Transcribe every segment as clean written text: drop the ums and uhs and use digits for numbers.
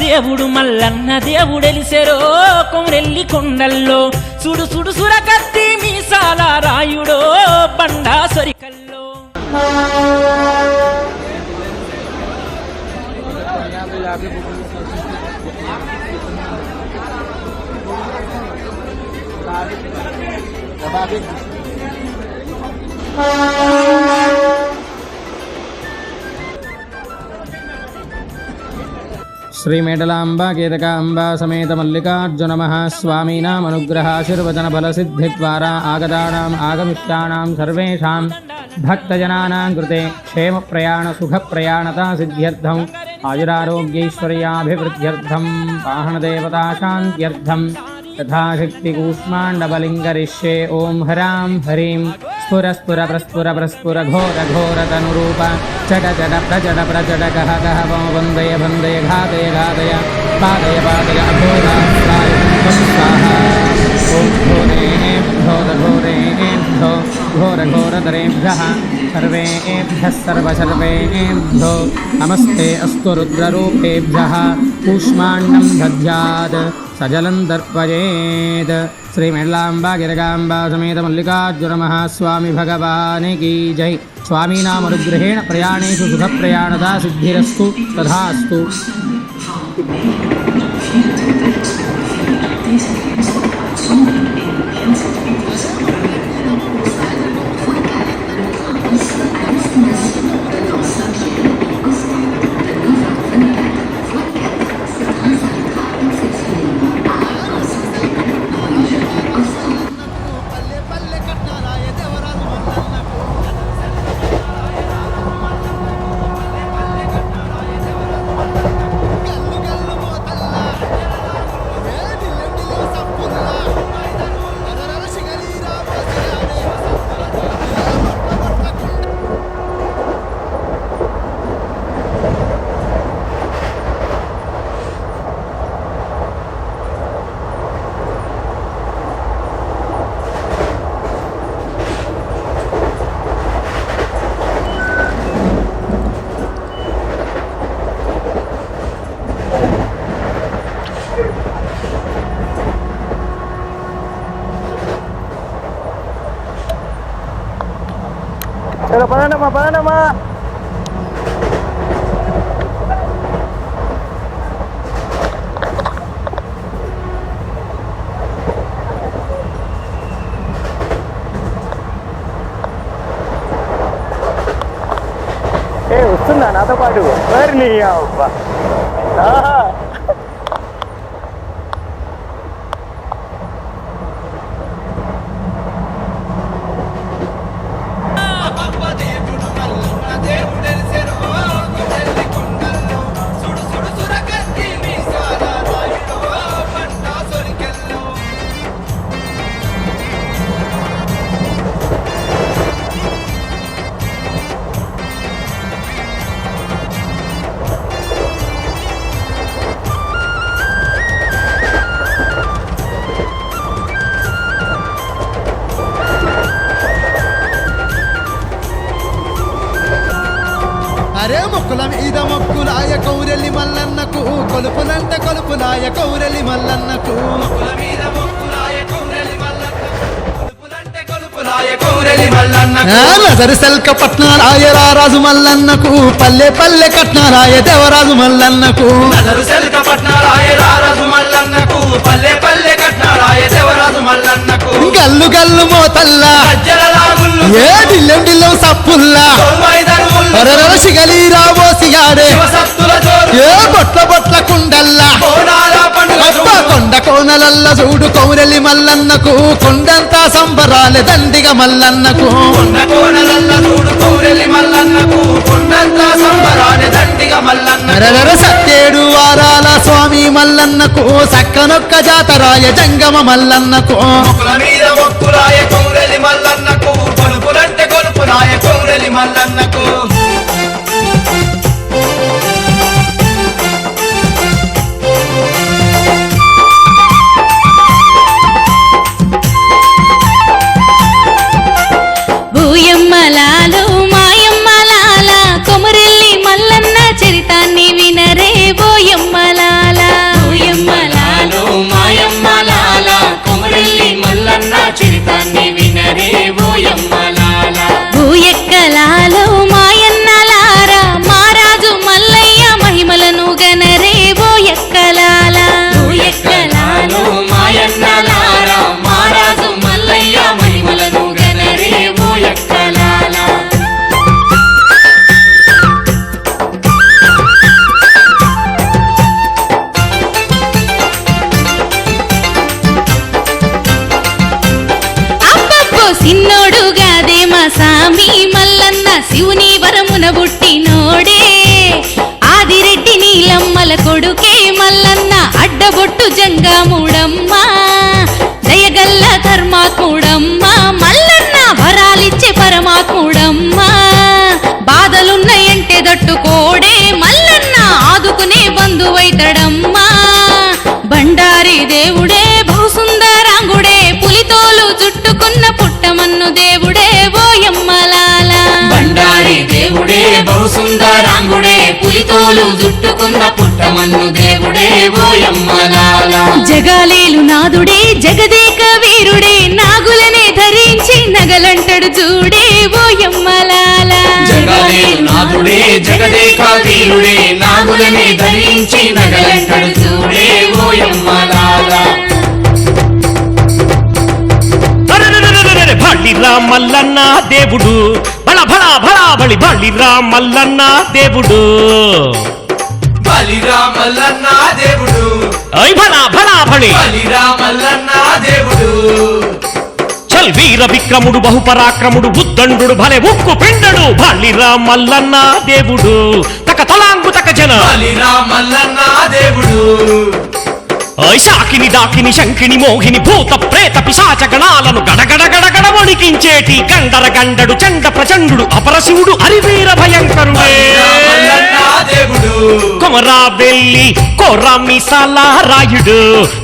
దేవుడు మల్లన్న దేవుడెలిసెరో కొమరెల్లి కొండల్లో సుడు సుడు సురకత్తి మీసాల రాయుడో బండా సొరికల్లో శ్రీ మేడలాంబ కేతకాంబ సమేత మల్లికార్జున మహాస్వామినామనుగ్రహాశీర్వచన ఫలసిద్ధి ద్వారా ఆగతానాం ఆగమిష్టానాం సర్వేషాం భక్తజనానాం కృతే క్షేమ ప్రయాణ సుఖ ప్రయాణతా సిద్ధ్యర్థం ఆయురారోగ్యైశ్వర్యాభివృద్ధ్యర్థం వాహనదేవతా శాంత్యర్థం యథాశక్తి కూష్మాండబలింగరిష్యే ఓం హరాం హరీం స్ఫుర స్ఫుర ప్రస్ఫుర ప్రస్ఫుర ఘోర ఘోర తనురూప చట చట ప్రచట ప్రచట కహ కహ వందయ వందయ ఘాతయ ఘాతయ పాదయ పాదయ అఘోరాయ స్వాహా ఓం ఘోరేభ్యో ఘోరేభ్యో ఘోర ఘోరతరేభ్యః సర్వేభ్యः సర్వసర్వేభ్యో నమస్తే అస్తు రుద్రరూపేభ్యः కూష్మాండం దధ్యాత్ సజలం దర్పయేత్ శ్రీ మేడలాంబ గిరగాంబ సమేత మల్లికార్జున మహాస్వామి భగవానికి జై. స్వామినామనుగ్రహేణ ప్రయాణేషు సుఖ ప్రయాణతా సిద్ధిరస్తు తథాస్తు. పదనమ్మా వస్తుందా నాతో పాటు మరి నీ అబ్బా అరే మొక్కుల మీద మొక్కులాయ కౌరెల్లి మల్లన్నకు కొలుపులంటే కొలుపులాయ కౌరెల్లి మల్లన్నకు నజరు సెల్క పట్నారాయ రారాజు మల్లన్నకు పల్లె పల్లె కట్నారాయ దేవరాజు మల్లన్నకు నజరు సెల్క పట్నారాయ రారాజు మల్లన్నకు పల్లె పల్లె కట్నారాయ దేవరాజు మల్లన్నకు గల్లు గల్లు మోతల్లా ఏ ఢిల్లెం ఢిల్లెం సప్పుల్లా శిగలీరా ఓసియాడే ఏ బొట్ల బొట్ల కుండల్లా కొండ కోనలల్ల చూడు కౌరెల్లి మల్లన్నకు కొండంతా సంబరాలే దండిగ మల్లన్నకు సత్యేడు వారాల స్వామి మల్లన్నకు సక్కనొక్క జాతరాయ జంగమ మల్లన్నకు మల్లన్నకు బూయమ్మలాలు మాయమ్మలాల కొమరెల్లి మల్లన్న చరితాన్ని వినరే బోయమ్మలాల సామి మల్లన్న శివుని వరమున పుట్టినోడే ఆదిరెడ్డి నీలమ్మల కొడుకే మల్లన్న అడ్డబొట్టు జంగాముడమ్మ దయగల్ల ధర్మాత్ముడమ్మ మల్లన్న వరాలిచ్చే పరమాత్ముడమ్మ బాధలున్నాయంటే దట్టుకోడే మల్లన్న ఆదుకునే బంధువైతడమ్మా బండారి దేవుడే బహుసుందరాంగుడే పులితోలు చుట్టుకున్న పుట్టమన్ను దేవుడే ఓయమ్మలాల బండారి దేవుడే బహుసుందరాంగుడే పులితోలు జుట్టుకున్న పుట్టమన్ను దేవుడే ఓయమ్మలాల జగాలేలు నాదుడే జగదేక వీరుడే నాగులనే ధరించి నగలంటడు చూడే ఓయమ్మలాల జగదేవు నాథుడే జగదేక వీరుడే నాగులని ధరించి నగలంటడు చూడే ఓయమ్మలాల బళిరా మల్లన్న దేవుడు బళ బళ బళ బళి బళిరా మల్లన్న దేవుడు బలిరా మల్లన్న దేవుడు ఐ బళ బళ బళి బలిరా మల్లన్న దేవుడు చల్ వీర విక్రముడు బహుపరాక్రముడు ఉద్దండు భలే ఉక్కు పిండడు బళిరా మల్లన్న దేవుడు తక తలాంగు తక జన బలిరా మల్లన్న దేవుడు శాకిని దాకిని శంకిని మోహిని భూత ప్రేత పిశాచ గణాలను గడగడ గడగడ వణికించేటి గండర గండడు చండ ప్రచండు అపరశివుడు హరివీర భయంకరుడే మల్లన్న దేవుడు కొమరా వెళ్ళి కోరా మీసాల రాయుడు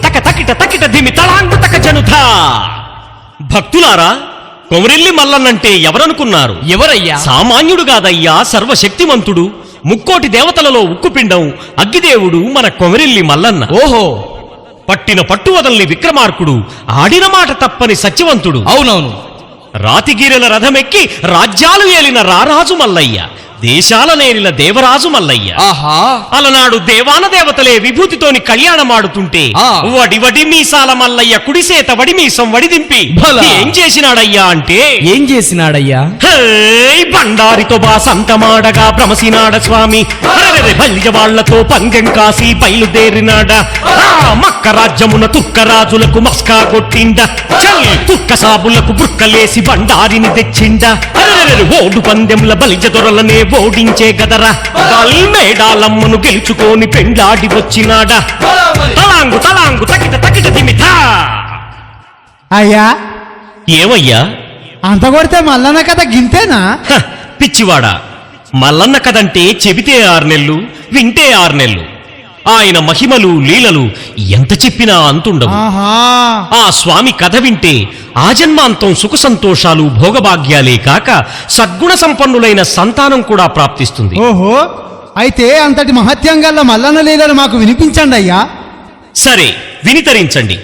తక తకిట తకిట దిమి తళాంగు తక జనుధ భక్తులారా కొమరెల్లి మల్లన్నంటే ఎవరనుకున్నారు ఎవరయ్యా? సామాన్యుడు కాదయ్యా సర్వశక్తిమంతుడు ముక్కోటి దేవతలలో ఉక్కుపిండం అగ్గిదేవుడు మన కొమరెల్లి మల్లన్న ఓహో, పట్టిన పట్టు వదల్ని విక్రమార్కుడు ఆడిన మాట తప్పని సత్యవంతుడు అవునవును. రాతిగిరిల రథమెక్కి రాజ్యాలు ఏలిన రారాజు మల్లయ్య దేశాలనేలిన దేవరాజు మల్లయ్య ఆహా, అలనాడు దేవాన దేవతలే విభూతితోని కళ్యాణమాడుతుంటే ఆ. వడి వడి మీసాల మల్లయ్య కుడిసేత వడి మీసం వడిదింపి భలా. ఏం చేసినాడయ్యా అంటే ఏం చేసినాడయ్యా? హే బండారితో బాసంతమాడగా భ్రమసినాడ స్వామి వాళ్లతో పందెం కాసి బయలుదేరినాడ మక్క రాజ్యమున తుక్క రాజులకు మస్కా కొట్టిండ చల్ తుక్క సాబులకు బుక్కలేసి బండారిని తెచ్చిండ ఓడు పందెంల బలిజ దొరలనే ఓడించే గదరా మేడాలమ్మను గెలుచుకొని పెండాడి వచ్చినాడా తలాంగు తలాంగు తకిట తకిట దిమితా అయ్యా ఏమయ్యా అంత కొడితే మల్లన్న కథ గింతేనా హ, పిచ్చివాడా మల్లన్న కదంటే చెబితే 6 నెలలు వింటే 6 నెలలు ఆయన మహిమలు లీలలు ఎంత చెప్పినా అంతుండవు ఆహా ఆ స్వామి కథ వింటే ఆజన్మాంతం సుఖ సంతోషాలు భోగభాగ్యాలే కాక సద్గుణ సంపన్నులైన సంతానం కూడా ప్రాప్తిస్తుంది ఓహో అయితే అంతటి మహత్యం గల్ల మల్లన్న లీలలు మాకు వినిపించండి అయ్యా సరే వినితరించండి